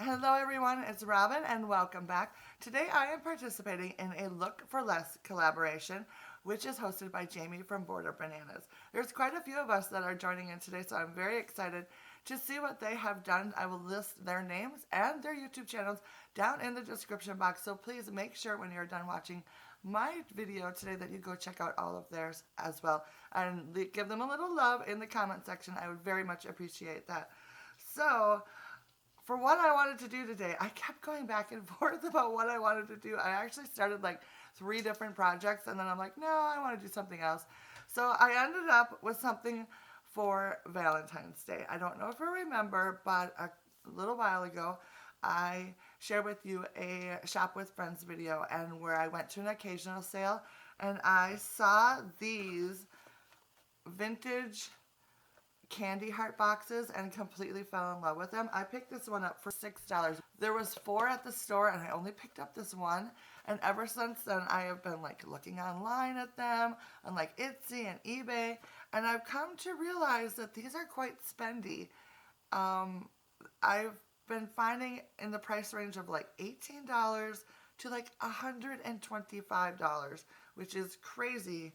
Hello everyone, it's Robin and welcome back. Today I am participating in a Look for Less collaboration, which is hosted by Jamie from Border Bananas. There's quite a few of us that are joining in today, so I'm very excited to see what they have done. I will list their names and their YouTube channels down in the description box, so please make sure when you're done watching my video today that you go check out all of theirs as well and give them a little love in the comment section. I would very much appreciate that. So, for what I wanted to do today, I kept going back and forth about what I wanted to do. I actually started like 3 different projects and then I'm like, no, I want to do something else. So I ended up with something for Valentine's Day. I don't know if you remember, but a little while ago, I shared with you a Shop with Friends video and where I went to an occasional sale and I saw these vintage candy heart boxes and completely fell in love with them. I picked this one up for $6. There was 4 at the store and I only picked up this one, and ever since then I have been like looking online at them on like Etsy and eBay, and I've come to realize that these are quite spendy. I've been finding in the price range of like $18 to like $125, which is crazy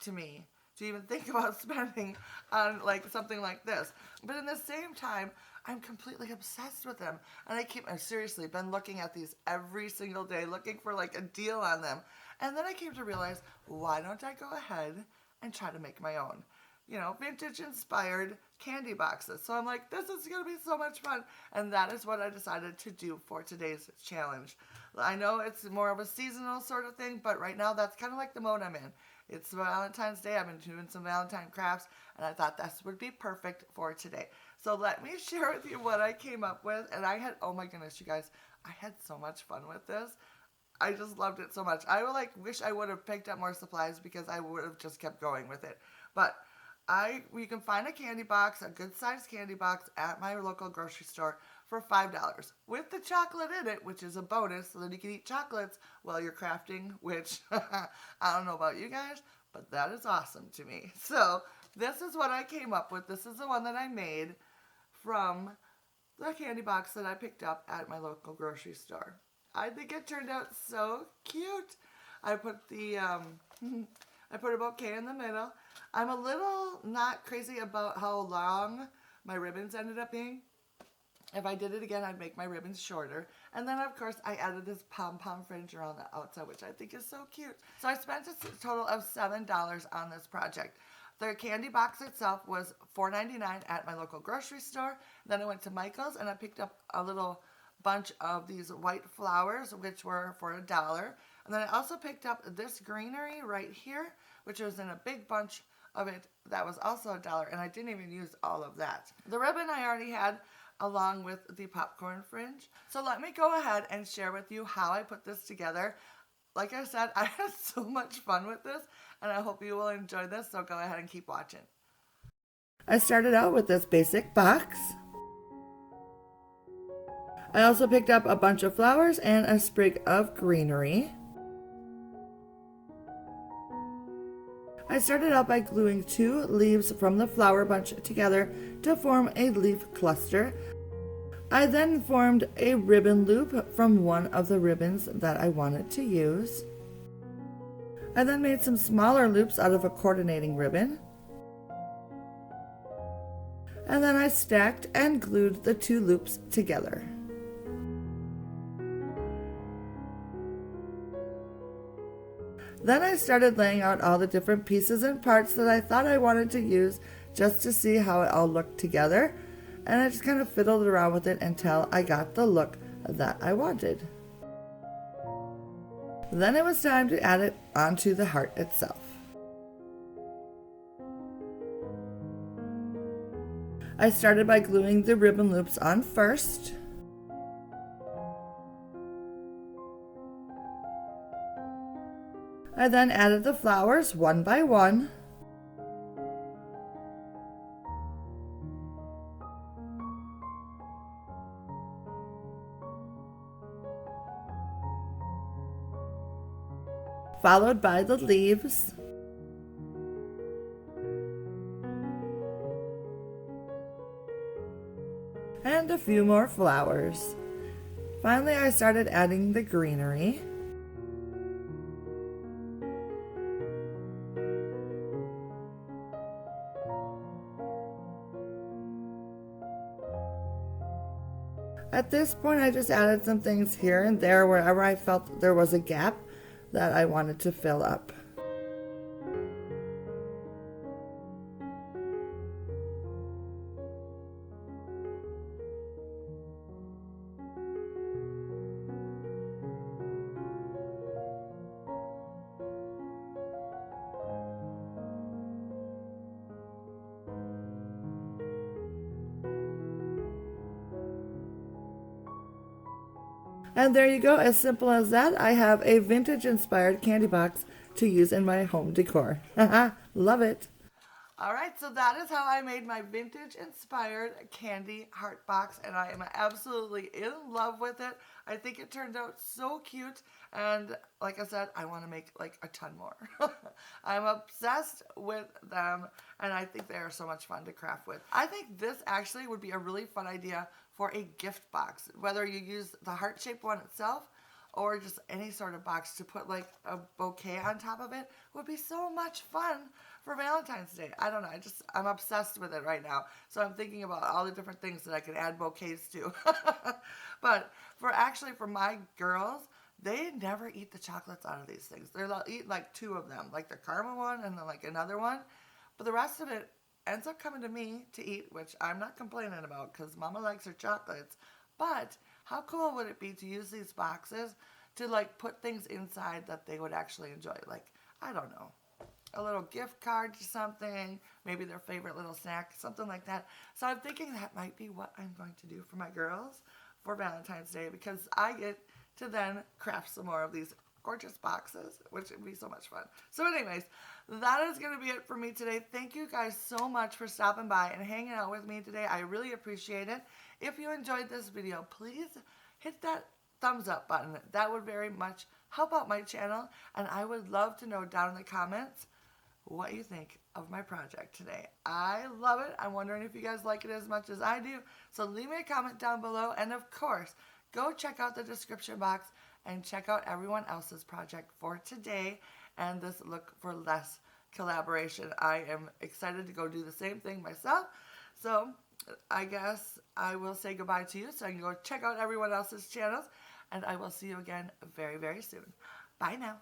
to me to even think about spending on like something like this. But in the same time, I'm completely obsessed with them. And I've seriously been looking at these every single day, looking for like a deal on them. And then I came to realize, why don't I go ahead and try to make my own? You know, vintage inspired candy boxes. So I'm like, this is going to be so much fun. And that is what I decided to do for today's challenge. I know it's more of a seasonal sort of thing, but right now that's kind of like the mode I'm in. It's Valentine's Day. I've been doing some Valentine crafts, and I thought this would be perfect for today. So let me share with you what I came up with. And oh my goodness, you guys, I had so much fun with this. I just loved it so much. I wish I would have picked up more supplies because I would have just kept going with it. But you can find a candy box, a good sized candy box at my local grocery store for $5 with the chocolate in it, which is a bonus, so that you can eat chocolates while you're crafting, which I don't know about you guys, but that is awesome to me. So this is what I came up with. This is the one that I made from the candy box that I picked up at my local grocery store. I think it turned out so cute. I put I put a bouquet in the middle. I'm a little not crazy about how long my ribbons ended up being. If I did it again, I'd make my ribbons shorter. And then, of course, I added this pom-pom fringe around the outside, which I think is so cute. So I spent a total of $7 on this project. The candy box itself was $4.99 at my local grocery store. Then I went to Michael's and I picked up a little bunch of these white flowers, which were for $1. And then I also picked up this greenery right here, which was in a big bunch of it. That was also $1, and I didn't even use all of that. The ribbon I already had along with the popcorn fringe. So let me go ahead and share with you how I put this together. Like I said, I had so much fun with this, and I hope you will enjoy this, so go ahead and keep watching. I started out with this basic box. I also picked up a bunch of flowers and a sprig of greenery. I started out by gluing 2 leaves from the flower bunch together to form a leaf cluster. I then formed a ribbon loop from one of the ribbons that I wanted to use. I then made some smaller loops out of a coordinating ribbon. And then I stacked and glued the 2 loops together. Then I started laying out all the different pieces and parts that I thought I wanted to use just to see how it all looked together. And I just kind of fiddled around with it until I got the look that I wanted. Then it was time to add it onto the heart itself. I started by gluing the ribbon loops on first. I then added the flowers one by one. Followed by the leaves. And a few more flowers. Finally, I started adding the greenery. At this point, I just added some things here and there wherever I felt there was a gap that I wanted to fill up. And there you go, as simple as that. I have a vintage inspired candy box to use in my home decor. Love it. All right, so that is how I made my vintage inspired candy heart box, and I am absolutely in love with it. I think it turned out so cute, and like I said, I want to make like a ton more. I'm obsessed with them, and I think they are so much fun to craft with. I think this actually would be a really fun idea for a gift box, whether you use the heart-shaped one itself or just any sort of box to put like a bouquet on top of it would be so much fun for Valentine's Day. I don't know. I'm obsessed with it right now. So I'm thinking about all the different things that I could add bouquets to. But for my girls, they never eat the chocolates out of these things. They'll eat like two of them, like the caramel one and then like another one. But the rest of it ends up coming to me to eat, which I'm not complaining about because Mama likes her chocolates. But how cool would it be to use these boxes to like put things inside that they would actually enjoy? Like, I don't know, a little gift card to something, maybe their favorite little snack, something like that. So I'm thinking that might be what I'm going to do for my girls for Valentine's Day, because I get to then craft some more of these gorgeous boxes, which would be so much fun. So anyways, that is going to be it for me today. Thank you guys so much for stopping by and hanging out with me today. I really appreciate it. If you enjoyed this video, please hit that thumbs up button. That would very much help out my channel, and I would love to know down in the comments what you think of my project today. I love it. I'm wondering if you guys like it as much as I do. So leave me a comment down below, and of course, go check out the description box and check out everyone else's project for today and this Look for Less collaboration. I am excited to go do the same thing myself. So I guess I will say goodbye to you so I can go check out everyone else's channels, and I will see you again very, very soon. Bye now.